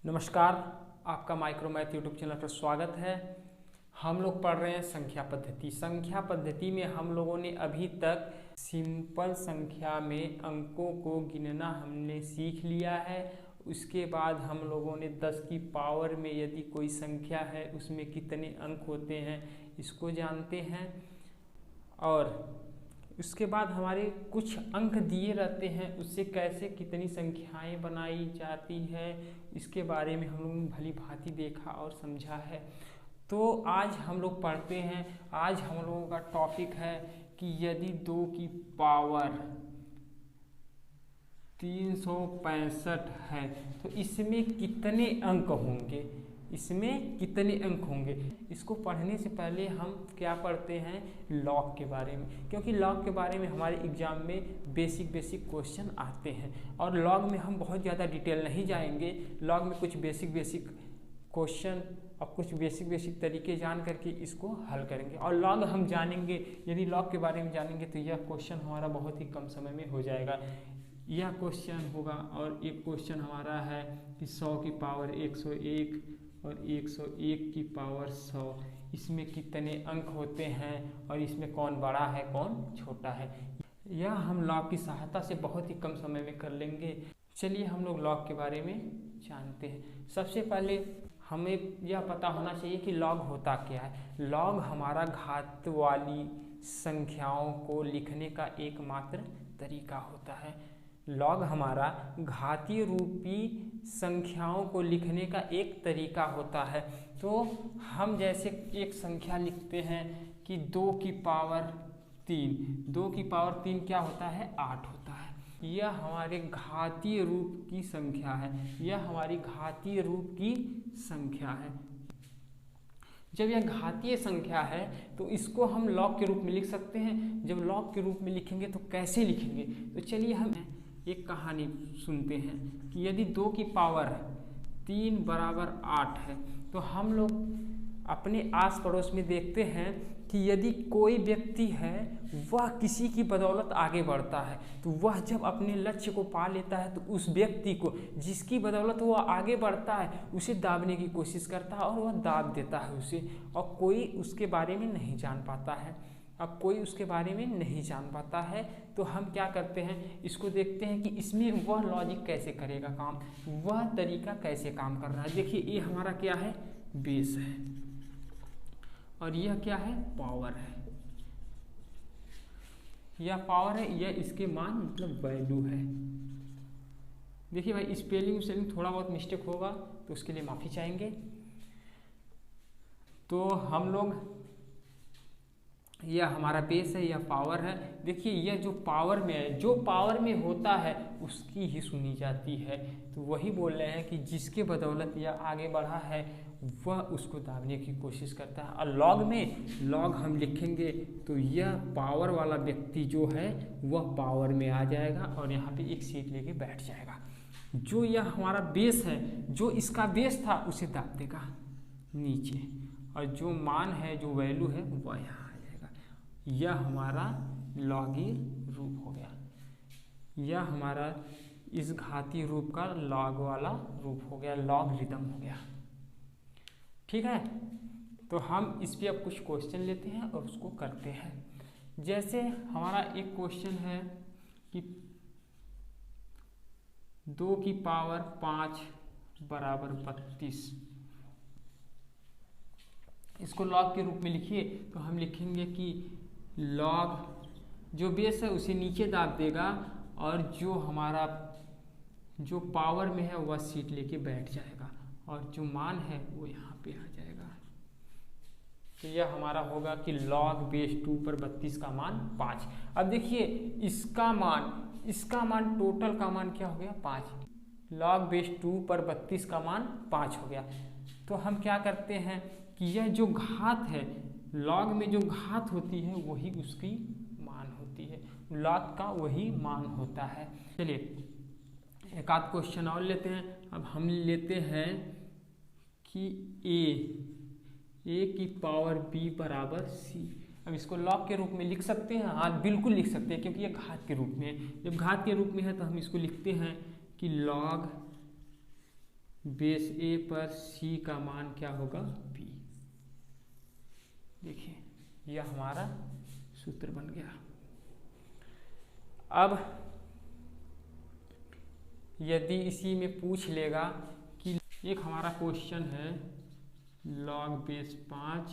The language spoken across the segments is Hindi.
नमस्कार, आपका माइक्रो मैथ यूट्यूब चैनल पर स्वागत है। हम लोग पढ़ रहे हैं संख्या पद्धति। संख्या पद्धति में हम लोगों ने अभी तक सिंपल संख्या में अंकों को गिनना हमने सीख लिया है। उसके बाद हम लोगों ने 10 की पावर में यदि कोई संख्या है उसमें कितने अंक होते हैं इसको जानते हैं। और उसके बाद हमारे कुछ अंक दिए रहते हैं, उससे कैसे कितनी संख्याएं बनाई जाती है इसके बारे में हम लोगों ने भली भांति देखा और समझा है। तो आज हम लोग पढ़ते हैं। आज हम लोगों का टॉपिक है कि यदि 2 की पावर 365 है तो इसमें कितने अंक होंगे, इसमें कितने अंक होंगे। इसको पढ़ने से पहले हम क्या पढ़ते हैं, लॉग के बारे में, क्योंकि लॉग के बारे में हमारे एग्जाम में बेसिक क्वेश्चन आते हैं। और लॉग में हम बहुत ज़्यादा डिटेल नहीं जाएंगे। लॉग में कुछ बेसिक क्वेश्चन और कुछ बेसिक तरीके जान करके इसको हल करेंगे। और लॉग हम जानेंगे, यदि लॉग के बारे में जानेंगे तो यह क्वेश्चन हमारा बहुत ही कम समय में हो जाएगा। यह क्वेश्चन होगा। और एक क्वेश्चन हमारा है कि 100 की पावर 101 और 101 की पावर 100, इसमें कितने अंक होते हैं और इसमें कौन बड़ा है कौन छोटा है। यह हम लॉग की सहायता से बहुत ही कम समय में कर लेंगे। चलिए हम लोग लॉग के बारे में जानते हैं। सबसे पहले हमें यह पता होना चाहिए कि लॉग होता क्या है। लॉग हमारा घात वाली संख्याओं को लिखने का एकमात्र तरीका होता है। लॉग हमारा घातीय रूपी संख्याओं को लिखने का एक तरीका होता है। तो हम जैसे एक संख्या लिखते हैं कि 2 की पावर 3, 2 की पावर 3 क्या होता है, 8 होता है। यह हमारे घातीय रूप की संख्या है, यह हमारी घातीय रूप की संख्या है। जब यह घातीय संख्या है तो इसको हम लॉग के रूप में लिख सकते हैं। जब लॉग के रूप में लिखेंगे तो कैसे लिखेंगे, तो चलिए हम एक कहानी सुनते हैं कि यदि 2 की पावर 3 बराबर 8 है तो हम लोग अपने आस पड़ोस में देखते हैं कि यदि कोई व्यक्ति है वह किसी की बदौलत आगे बढ़ता है तो वह जब अपने लक्ष्य को पा लेता है तो उस व्यक्ति को जिसकी बदौलत वह आगे बढ़ता है उसे दाबने की कोशिश करता है और वह दाब देता है उसे, और कोई उसके बारे में नहीं जान पाता है। अब कोई उसके बारे में नहीं जान पाता है तो हम क्या करते हैं, इसको देखते हैं कि इसमें वह लॉजिक कैसे करेगा काम, वह तरीका कैसे काम कर रहा है। देखिए ये हमारा क्या है, बेस है, और यह क्या है, पावर है। यह पावर है, यह इसके मान मतलब वैल्यू है। देखिए भाई स्पेलिंग थोड़ा बहुत मिस्टेक होगा तो उसके लिए माफ़ी चाहेंगे। तो हम लोग, यह हमारा बेस है, यह पावर है। देखिए यह जो पावर में है, जो पावर में होता है उसकी ही सुनी जाती है। तो वही बोल रहे हैं कि जिसके बदौलत यह आगे बढ़ा है वह उसको दाबने की कोशिश करता है। और लॉग में, लॉग हम लिखेंगे तो यह पावर वाला व्यक्ति जो है वह पावर में आ जाएगा और यहाँ पे एक सीट लेके बैठ जाएगा। जो यह हमारा बेस है, जो इसका बेस था उसे दाब देगा नीचे, और जो मान है, जो वैल्यू है वह यहाँ। यह हमारा लॉगी रूप हो गया, यह हमारा इस घातीय रूप का लॉग वाला रूप हो गया, लॉगरिथम हो गया। ठीक है, तो हम इस पे अब कुछ क्वेश्चन लेते हैं और उसको करते हैं। जैसे हमारा एक क्वेश्चन है कि 2 की पावर 5 बराबर 32, इसको लॉग के रूप में लिखिए। तो हम लिखेंगे कि लॉग जो बेस है उसे नीचे दाब देगा और जो हमारा जो पावर में है वह सीट लेके बैठ जाएगा और जो मान है वो यहाँ पे आ जाएगा। तो यह हमारा होगा कि लॉग बेस 2 पर 32 का मान 5। अब देखिए इसका मान टोटल का मान क्या हो गया, 5। लॉग बेस 2 पर 32 का मान 5 हो गया। तो हम क्या करते हैं कि यह जो घात है, लॉग में जो घात होती है वही उसकी मान होती है, लॉग का वही मान होता है। चलिए एक आध क्वेश्चन और लेते हैं। अब हम लेते हैं कि a की पावर b बराबर c। अब इसको लॉग के रूप में लिख सकते हैं, हाँ बिल्कुल लिख सकते हैं, क्योंकि ये घात के रूप में है। जब घात के रूप में है तो हम इसको लिखते हैं कि लॉग बेस ए पर सी का मान क्या होगा, बी। देखिए यह हमारा सूत्र बन गया। अब यदि इसी में पूछ लेगा कि एक हमारा क्वेश्चन है log बेस 5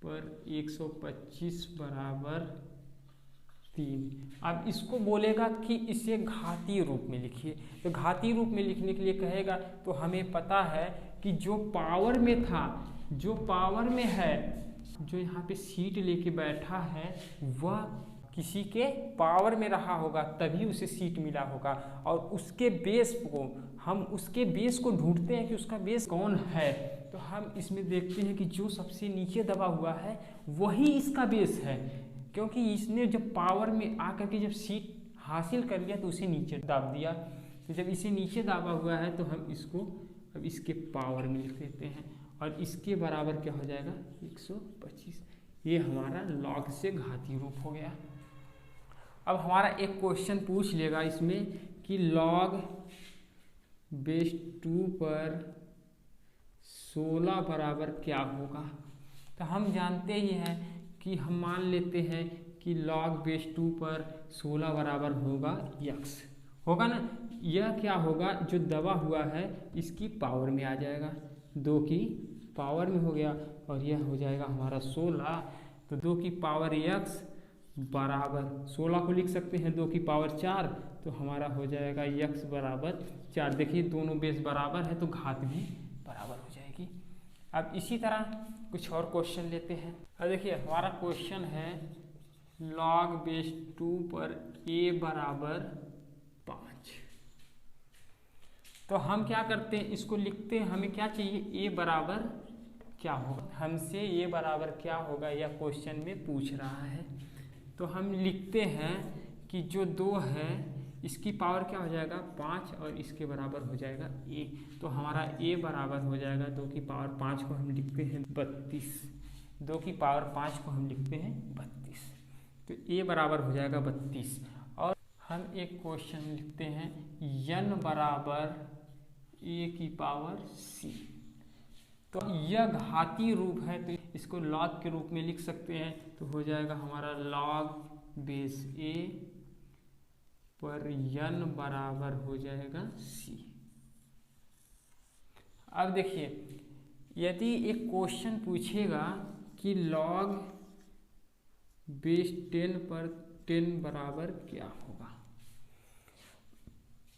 पर 125 बराबर 3। अब इसको बोलेगा कि इसे घातीय रूप में लिखिए। तो घातीय रूप में लिखने के लिए कहेगा तो हमें पता है कि जो पावर में था, जो पावर में है, जो यहाँ पे सीट लेके बैठा है वह किसी के पावर में रहा होगा तभी उसे सीट मिला होगा। और उसके बेस को हम उसके बेस को ढूंढते हैं कि उसका बेस कौन है। तो हम इसमें देखते हैं कि जो सबसे नीचे दबा हुआ है वही इसका बेस है, क्योंकि इसने जब पावर में आकर के जब सीट हासिल कर लिया तो उसे नीचे दाब दिया। तो जब इसे नीचे दाबा हुआ है तो हम इसको अब इसके पावर में लिख देते हैं और इसके बराबर क्या हो जाएगा, 125। ये हमारा लॉग से घातीय रूप हो गया। अब हमारा एक क्वेश्चन पूछ लेगा इसमें कि log बेस 2 पर 16 बराबर क्या होगा। तो हम जानते ही हैं कि हम मान लेते हैं कि log बेस 2 पर 16 बराबर होगा x, होगा ना। यह क्या होगा, जो दबा हुआ है इसकी पावर में आ जाएगा, 2 की पावर में हो गया और यह हो जाएगा हमारा 16। तो 2 की पावर x बराबर 16 को लिख सकते हैं 2 की पावर 4, तो हमारा हो जाएगा x बराबर 4। देखिए दोनों बेस बराबर है तो घात भी बराबर हो जाएगी। अब इसी तरह कुछ और क्वेश्चन लेते हैं। अब देखिए हमारा क्वेश्चन है log बेस 2 पर a बराबर 5। तो हम क्या करते हैं, इसको लिखते हैं। हमें क्या चाहिए, a बराबर क्या होगा, हमसे a बराबर क्या होगा यह क्वेश्चन में पूछ रहा है। तो हम लिखते हैं कि जो 2 है इसकी पावर क्या हो जाएगा 5 और इसके बराबर हो जाएगा a। तो हमारा a बराबर हो जाएगा 2 की पावर 5 को हम लिखते हैं 32। 2 की पावर 5 को हम लिखते हैं 32। तो a बराबर हो जाएगा 32। और हम एक क्वेश्चन लिखते हैं n बराबर a की पावर c। तो यह घातीय रूप है तो इसको log के रूप में लिख सकते हैं। तो हो जाएगा हमारा log बेस a पर n बराबर हो जाएगा c। अब देखिए यदि एक क्वेश्चन पूछेगा कि log बेस 10 पर 10 बराबर क्या होगा,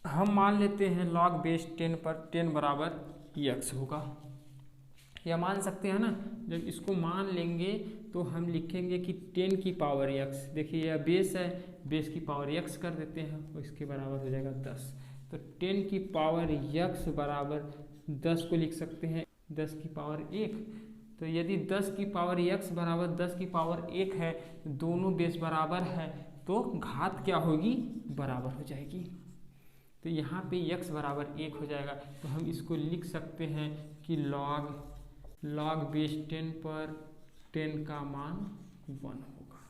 हम मान लेते हैं log बेस 10 पर 10 बराबर x होगा, या मान सकते हैं ना। जब इसको मान लेंगे तो हम लिखेंगे कि 10 की पावर x, देखिए यह बेस है, बेस की पावर x कर देते हैं तो इसके बराबर हो जाएगा 10। तो 10 की पावर x बराबर 10 को लिख सकते हैं 10 की पावर 1। तो यदि 10 की पावर x बराबर 10 की पावर 1 है, दोनों बेस बराबर है तो घात क्या होगी, बराबर हो जाएगी। तो यहाँ पे x बराबर 1 हो जाएगा। तो हम इसको लिख सकते हैं कि log बेस 10 पर 10 का मान 1 होगा।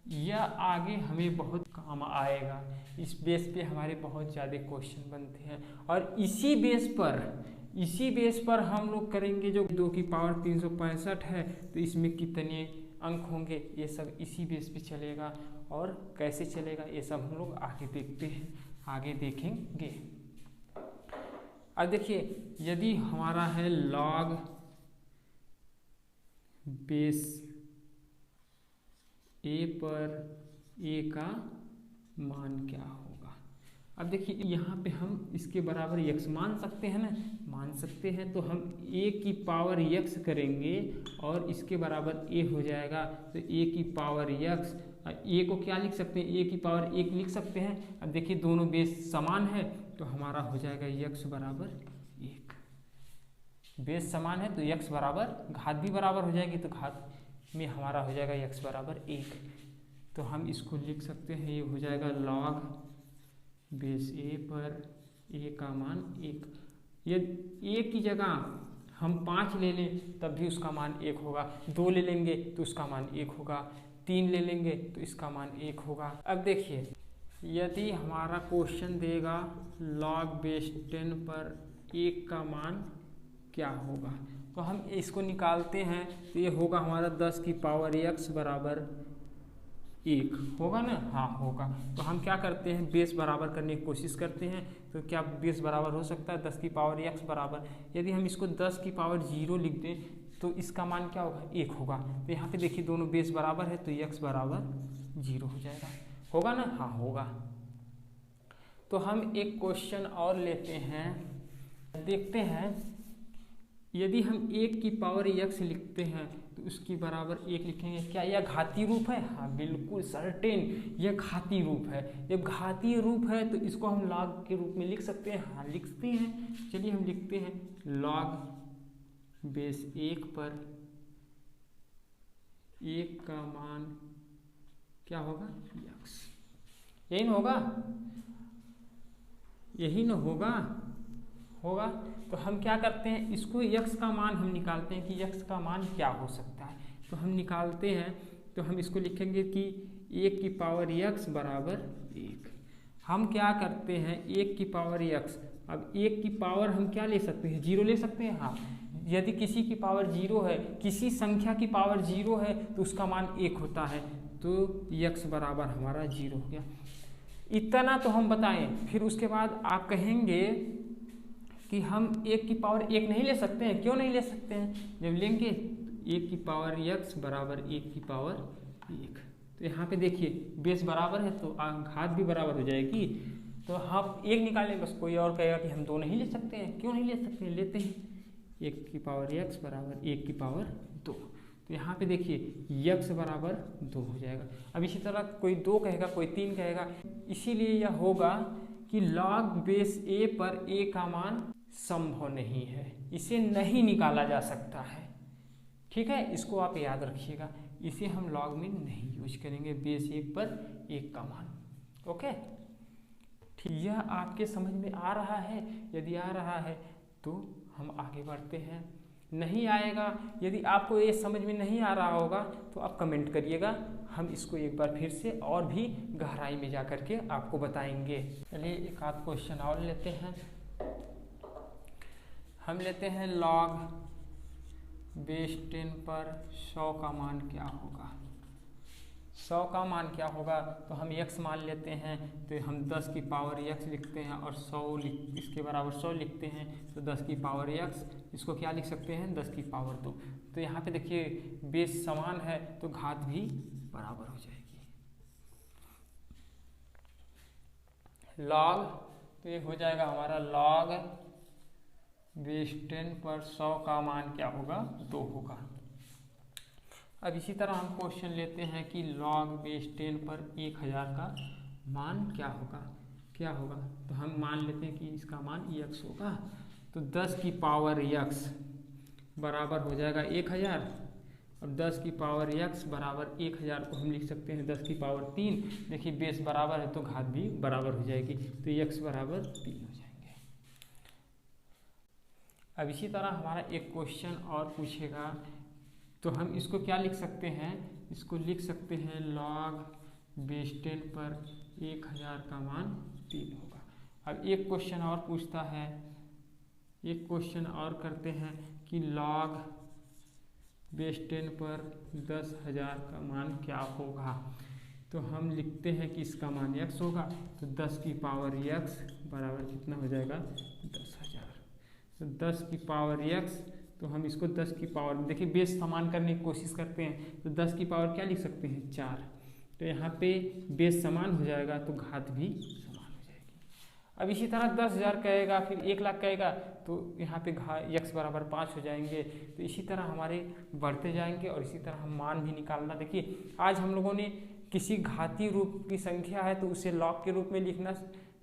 यह आगे हमें बहुत काम आएगा। इस बेस पे हमारे बहुत ज़्यादा क्वेश्चन बनते हैं और इसी बेस पर हम लोग करेंगे। जो 2 की पावर 365 है तो इसमें कितने अंक होंगे, ये सब इसी बेस पे चलेगा। और कैसे चलेगा ये सब हम लोग आगे देखते हैं, आगे देखेंगे। अब देखिए यदि हमारा है log बेस a पर a का मान क्या होगा। अब देखिए यहाँ पे हम इसके बराबर x मान सकते हैं ना, मान सकते हैं। तो हम a की पावर x करेंगे और इसके बराबर a हो जाएगा। तो a की पावर x, a को क्या लिख सकते हैं, a की पावर 1 लिख सकते हैं। अब देखिए दोनों बेस समान है तो हमारा हो जाएगा x बराबर 1। बेस समान है तो x बराबर, घात भी बराबर हो जाएगी तो घात में हमारा हो जाएगा x बराबर 1। तो हम इसको लिख सकते हैं, ये हो जाएगा log बेस a पर a का मान 1। ये a की जगह हम 5 ले लें तब भी उसका मान 1 होगा, 2 ले लेंगे तो उसका मान 1 होगा, 3 ले लेंगे तो इसका मान 1 होगा। अब देखिए यदि हमारा क्वेश्चन देगा log बेस 10 पर 1 का मान क्या होगा, तो हम इसको निकालते हैं। तो ये होगा हमारा 10 की पावर x बराबर 1 होगा ना, हाँ होगा। तो हम क्या करते हैं, बेस बराबर करने की कोशिश करते हैं। तो क्या बेस बराबर हो सकता है 10 की पावर x बराबर, यदि हम इसको 10 की पावर 0 लिख दें तो इसका मान क्या होगा, 1 होगा। तो यहाँ पे देखिए दोनों बेस बराबर है तो x बराबर 0 हो जाएगा, होगा ना, हाँ होगा। तो हम एक क्वेश्चन और लेते हैं, देखते हैं। यदि हम 1 की पावर x लिखते हैं तो उसकी बराबर 1 लिखेंगे, क्या यह घातीय रूप है, हाँ बिल्कुल सर्टेन यह घातीय रूप है। जब घातीय रूप है तो इसको हम log के रूप में लिख सकते हैं, हाँ लिखते हैं। चलिए हम लिखते हैं log बेस 1 पर 1 का मान क्या होगा, x। यही न होगा, यही न होगा, होगा। तो हम क्या करते हैं, इसको x का मान हम निकालते हैं कि x का मान क्या हो सकता है। तो हम निकालते हैं, तो हम इसको लिखेंगे कि 1 की पावर x बराबर 1। हम क्या करते हैं, 1 की पावर x, अब 1 की पावर हम क्या ले सकते हैं, 0 ले सकते हैं, हाँ। यदि किसी की पावर 0 है, किसी संख्या की पावर 0 है तो उसका मान 1 होता है, तो x बराबर हमारा 0 हो गया। इतना तो हम बताएं, फिर उसके बाद आप कहेंगे कि हम 1 की पावर 1 नहीं ले सकते हैं, क्यों नहीं ले सकते हैं, जब लेंगे 1 की पावर x बराबर 1 की पावर 1। तो यहाँ पे देखिए बेस बराबर है तो घात भी बराबर हो जाएगी। तो हम 1 निकालें, बस कोई और कहेगा कि हम 2 नहीं ले सकते हैं, क्यों नहीं ले सकते हैं, लेते हैं। 1 की पावर x बराबर 1 की पावर 2। तो यहाँ पे देखिए x बराबर 2 हो जाएगा। अब इसी तरह कोई 2 कहेगा, कोई 3 कहेगा, इसीलिए यह होगा कि log बेस a पर a का मान संभव नहीं है, इसे नहीं निकाला जा सकता है। ठीक है, इसको आप याद रखिएगा, इसे हम log में नहीं यूज करेंगे, बेस 1 पर 1 का मान। ओके, ठीक, यह आपके समझ में आ रहा है? यदि आ रहा है तो हम आगे बढ़ते हैं। नहीं आएगा, यदि आपको ये समझ में नहीं आ रहा होगा तो आप कमेंट करिएगा, हम इसको एक बार फिर से और भी गहराई में जा कर के आपको बताएंगे। चलिए एक आध क्वेश्चन और लेते हैं। हम लेते हैं log बेस 10 पर 100 का मान क्या होगा। 100 का मान क्या होगा, तो हम x मान लेते हैं, तो हम 10 की पावर x लिखते हैं और 100 इसके बराबर 100 लिखते हैं। तो 10 की पावर x, इसको क्या लिख सकते हैं, 10 की पावर 2। तो यहाँ पे देखिए बेस समान है तो घात भी बराबर हो जाएगी। log, तो ये हो जाएगा हमारा log बेस 10 पर 100 का मान क्या होगा, 2 होगा। अब इसी तरह हम क्वेश्चन लेते हैं कि log बेस 10 पर 1000 का मान क्या होगा, क्या होगा। तो हम मान लेते हैं कि इसका मान x होगा। तो 10 की पावर x बराबर हो जाएगा 1000, और 10 की पावर x बराबर 1000 को हम लिख सकते हैं 10 की पावर 3। देखिए बेस बराबर है तो घात भी बराबर हो जाएगी, तो x बराबर 3 हो जाएंगे। अब इसी तरह हमारा एक क्वेश्चन और पूछेगा, तो हम इसको क्या लिख सकते हैं, इसको लिख सकते हैं log बेस 10 पर 1000 का मान 3 होगा। अब एक क्वेश्चन और पूछता है, एक क्वेश्चन और करते हैं कि log बेस 10 पर 10,000 का मान क्या होगा। तो हम लिखते हैं कि इसका मान x होगा, तो 10 की पावर x बराबर कितना हो जाएगा, 10,000। तो 10 की पावर x, तो हम इसको 10 की पावर, देखिए बेस समान करने की कोशिश करते हैं, तो 10 की पावर क्या लिख सकते हैं, 4। तो यहाँ पे बेस समान हो जाएगा तो घात भी समान हो जाएगी। अब इसी तरह 10,000 कहेगा, फिर 1,00,000 कहेगा, तो यहाँ पे x बराबर 5 हो जाएंगे। तो इसी तरह हमारे बढ़ते जाएंगे और इसी तरह हम मान भी निकालना। देखिए आज हम लोगों ने किसी घातीय रूप की संख्या है तो उसे log के रूप में लिखना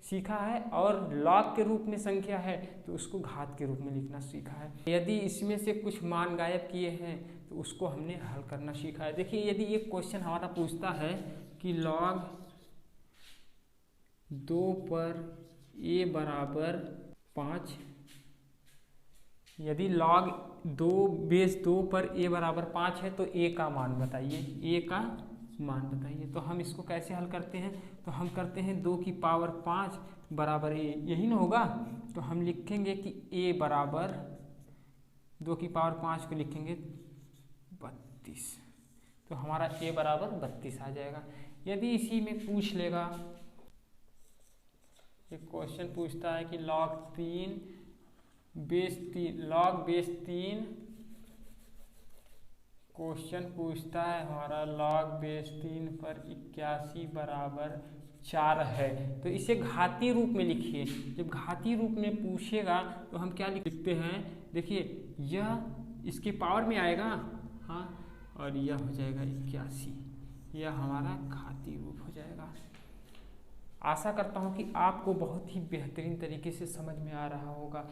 सीखा है, और log के रूप में संख्या है तो उसको घात के रूप में लिखना सीखा है। यदि इसमें से कुछ मान गायब किए हैं तो उसको हमने हल करना सीखा है। देखिए यदि एक क्वेश्चन हमारा पूछता है कि log 2 पर a बराबर 5, यदि log 2 बेस 2 पर a बराबर 5 है तो a का मान बताइए, a का मान बताइए। तो हम इसको कैसे हल करते हैं, तो हम करते हैं 2 की पावर 5 बराबर a, यही ना होगा। तो हम लिखेंगे कि a बराबर 2 की पावर 5 को लिखेंगे 32, तो हमारा a बराबर 32 आ जाएगा। यदि इसी में पूछ लेगा, एक क्वेश्चन पूछता है कि log 3 log बेस 3, क्वेश्चन पूछता है हमारा log बेस 3 पर 81 बराबर 4 है, तो इसे घातीय रूप में लिखिए। जब घातीय रूप में पूछेगा तो हम क्या लिखते हैं, देखिए यह इसके पावर में आएगा, हाँ, और यह हो जाएगा 81, यह हमारा घातीय रूप हो जाएगा। आशा करता हूँ कि आपको बहुत ही बेहतरीन तरीके से समझ में आ रहा होगा।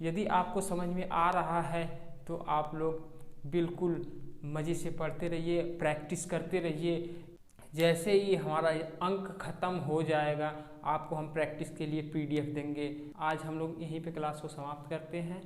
यदि आपको समझ में आ रहा है तो आप लोग बिल्कुल मज़े से पढ़ते रहिए, प्रैक्टिस करते रहिए। जैसे ही हमारा अंक ख़त्म हो जाएगा आपको हम प्रैक्टिस के लिए PDF देंगे। आज हम लोग यहीं पे क्लास को समाप्त करते हैं।